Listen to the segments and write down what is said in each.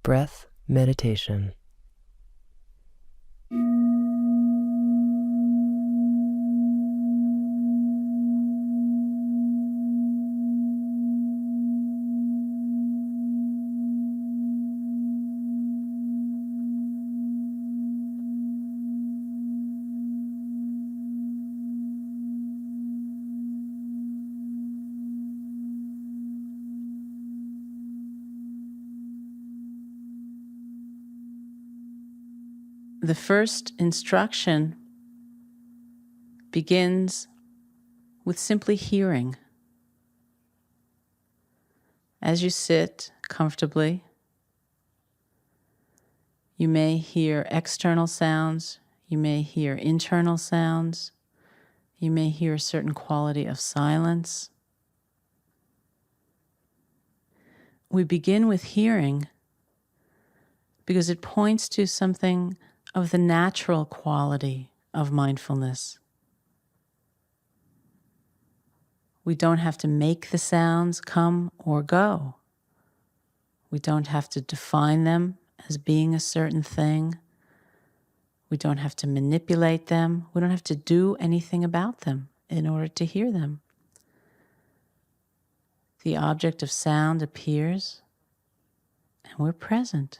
Breath meditation. The first instruction begins with simply hearing. As you sit comfortably, you may hear external sounds, you may hear internal sounds, you may hear a certain quality of silence. We begin with hearing because it points to something of the natural quality of mindfulness. We don't have to make the sounds come or go. We don't have to define them as being a certain thing. We don't have to manipulate them. We don't have to do anything about them in order to hear them. The object of sound appears, and we're present.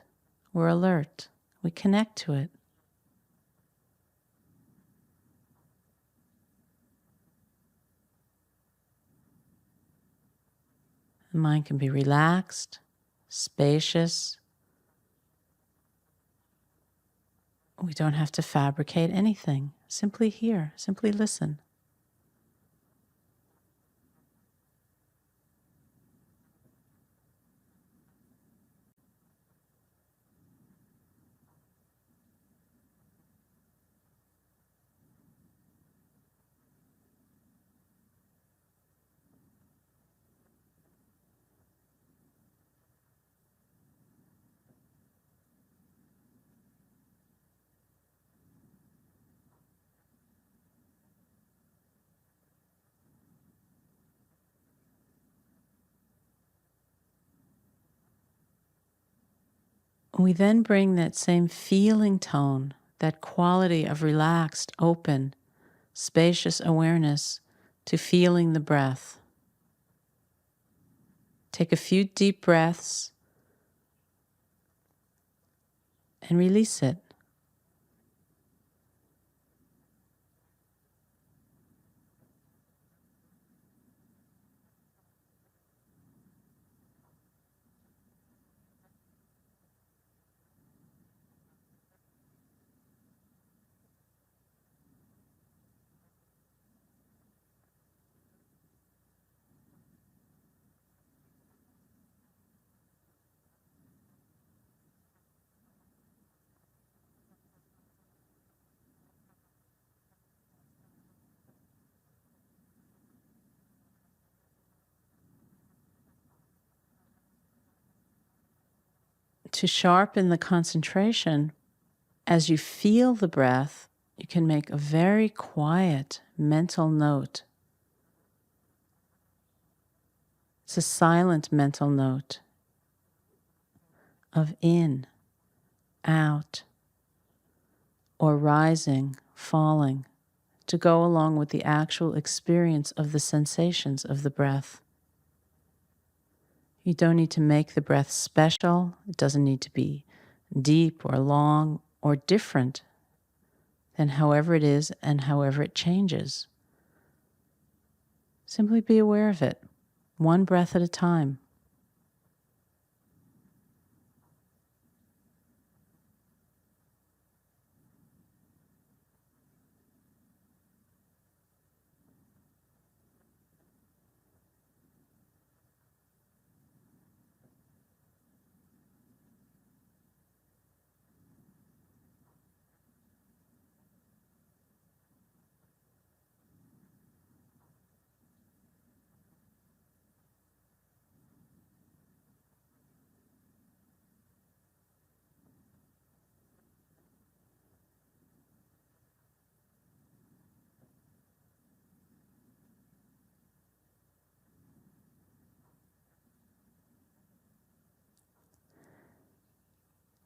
We're alert. We connect to it. The mind can be relaxed, spacious. We don't have to fabricate anything. Simply hear, simply listen. We then bring that same feeling tone, that quality of relaxed, open, spacious awareness to feeling the breath. Take a few deep breaths and release it. To sharpen the concentration, as you feel the breath, you can make a very quiet mental note. It's a silent mental note of in, out, or rising, falling, to go along with the actual experience of the sensations of the breath. You don't need to make the breath special. It doesn't need to be deep or long or different than however it is and however it changes. Simply be aware of it, one breath at a time.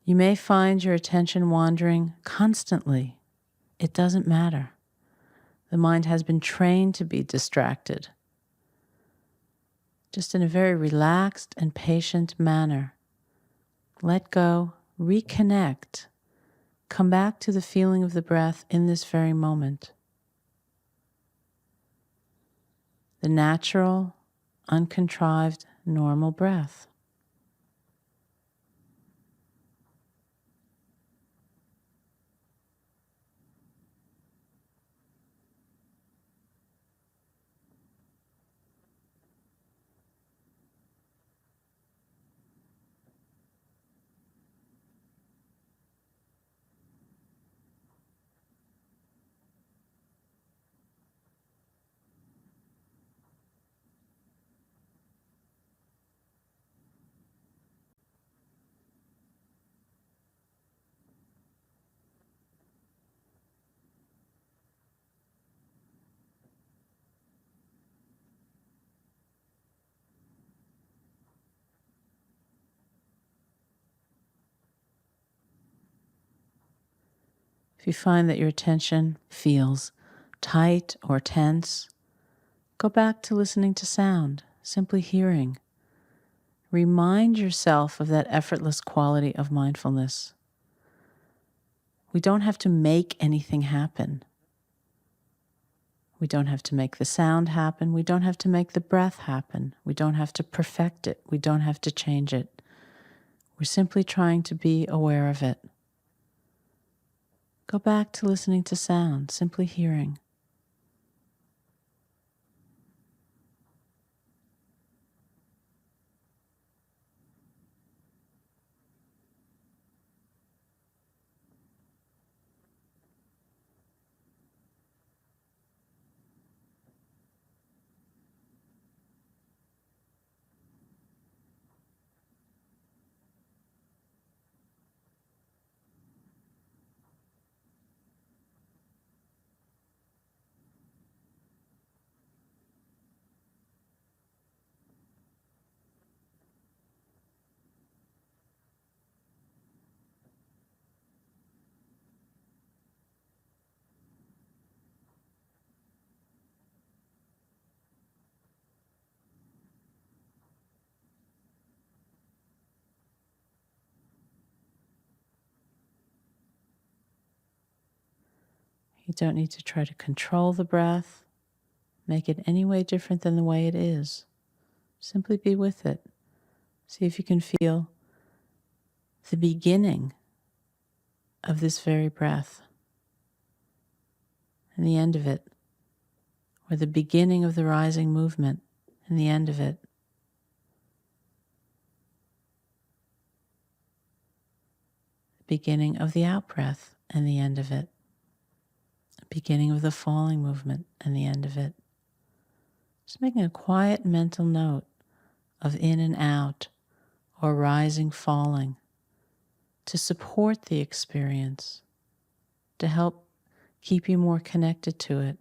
You may find your attention wandering constantly. It doesn't matter. The mind has been trained to be distracted. Just in a very relaxed and patient manner. Let go, reconnect, come back to the feeling of the breath in this very moment. The natural, uncontrived, normal breath. If you find that your attention feels tight or tense, go back to listening to sound, simply hearing. Remind yourself of that effortless quality of mindfulness. We don't have to make anything happen. We don't have to make the sound happen. We don't have to make the breath happen. We don't have to perfect it. We don't have to change it. We're simply trying to be aware of it. Go back to listening to sound, simply hearing. You don't need to try to control the breath, make it any way different than the way it is. Simply be with it. See if you can feel the beginning of this very breath and the end of it, or the beginning of the rising movement and the end of it. The beginning of the out-breath and the end of it. The beginning of the falling movement and the end of it. Just making a quiet mental note of in and out or rising, falling to support the experience, to help keep you more connected to it.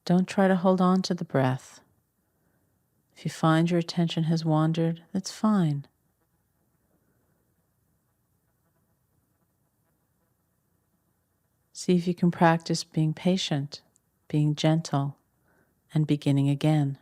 Don't try to hold on to the breath. If you find your attention has wandered, that's fine. See if you can practice being patient, being gentle, and beginning again.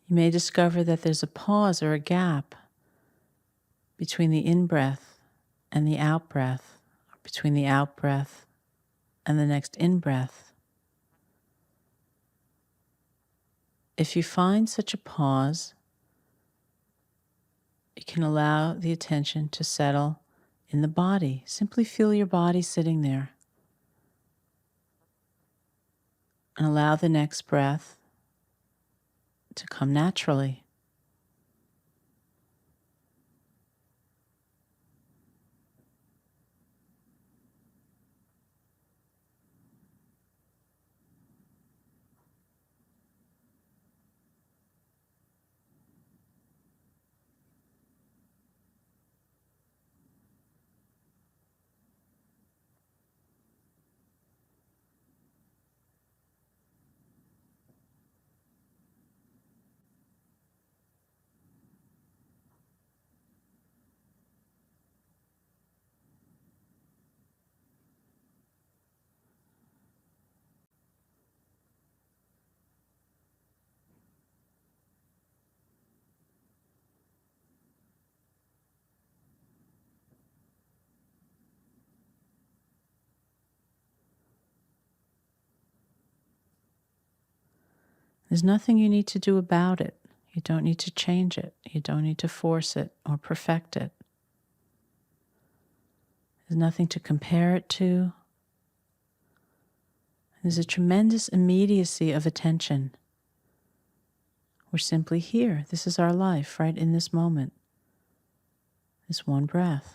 You may discover that there's a pause or a gap between the in-breath and the out-breath, or between the out-breath and the next in-breath. If you find such a pause, you can allow the attention to settle in the body. Simply feel your body sitting there and allow the next breath to come naturally. There's nothing you need to do about it. You don't need to change it. You don't need to force it or perfect it. There's nothing to compare it to. There's a tremendous immediacy of attention. We're simply here. This is our life right in this moment. This one breath.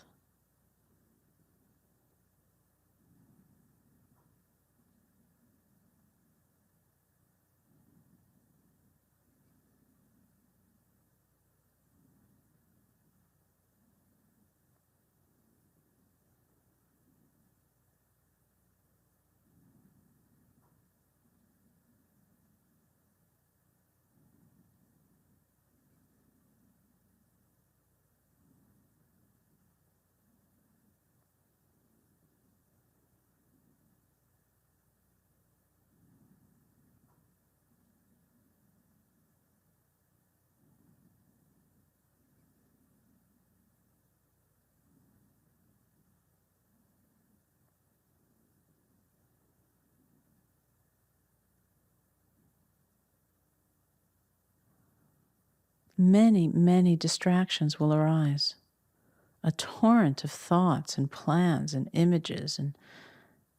Many, many distractions will arise. A torrent of thoughts and plans and images and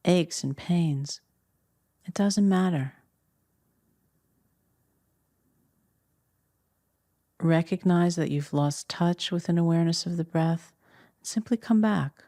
aches and pains. It doesn't matter. Recognize that you've lost touch with an awareness of the breath. Simply come back.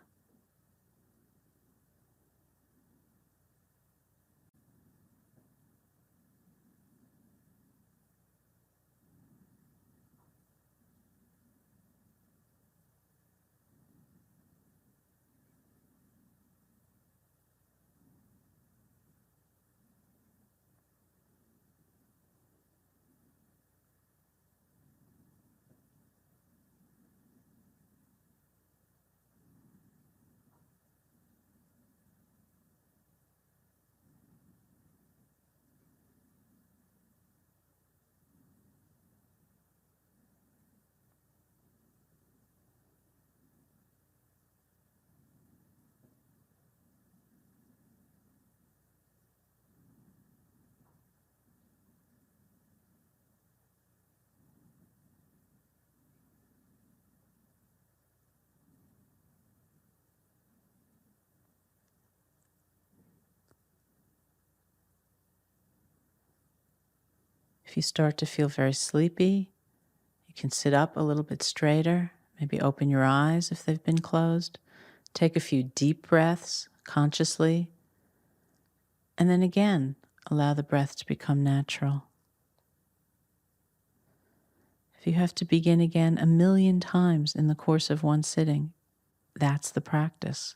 If you start to feel very sleepy, you can sit up a little bit straighter, maybe open your eyes if they've been closed. Take a few deep breaths consciously. And then again, allow the breath to become natural. If you have to begin again 1,000,000 times in the course of one sitting, that's the practice.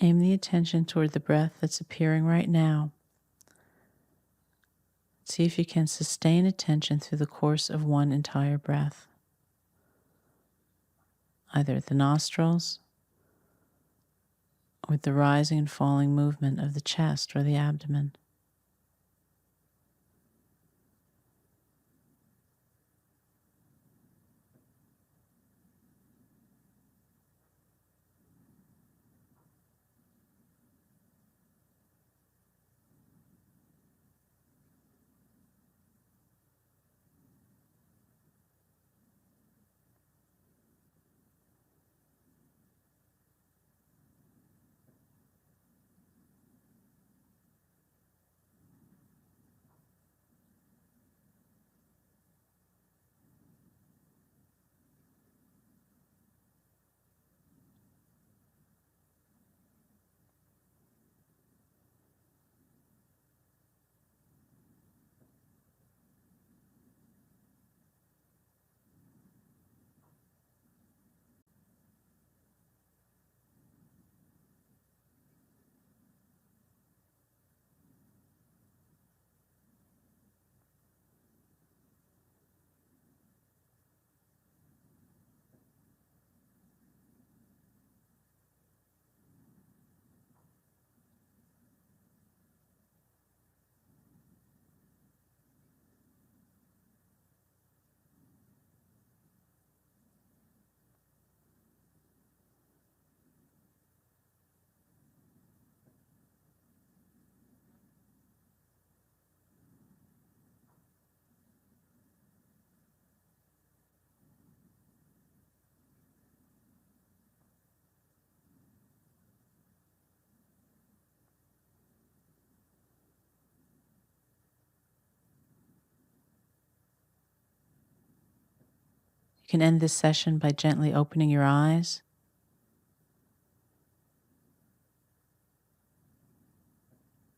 Aim the attention toward the breath that's appearing right now. See if you can sustain attention through the course of one entire breath, either at the nostrils or with the rising and falling movement of the chest or the abdomen. You can end this session by gently opening your eyes.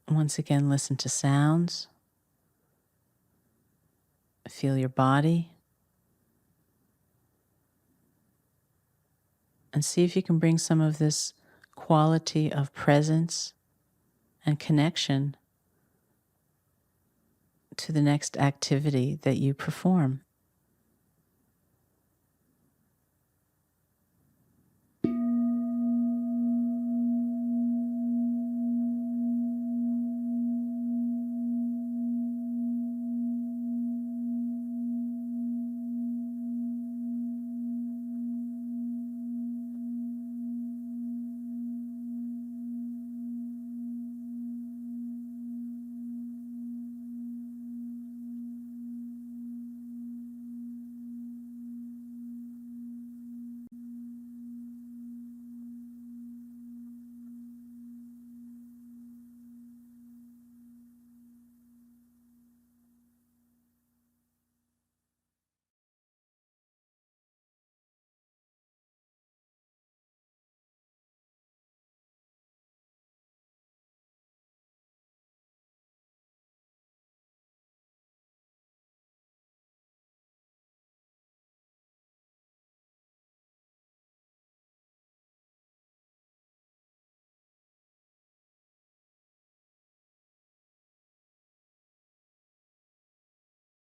Once again, listen to sounds. Feel your body. And see if you can bring some of this quality of presence and connection to the next activity that you perform.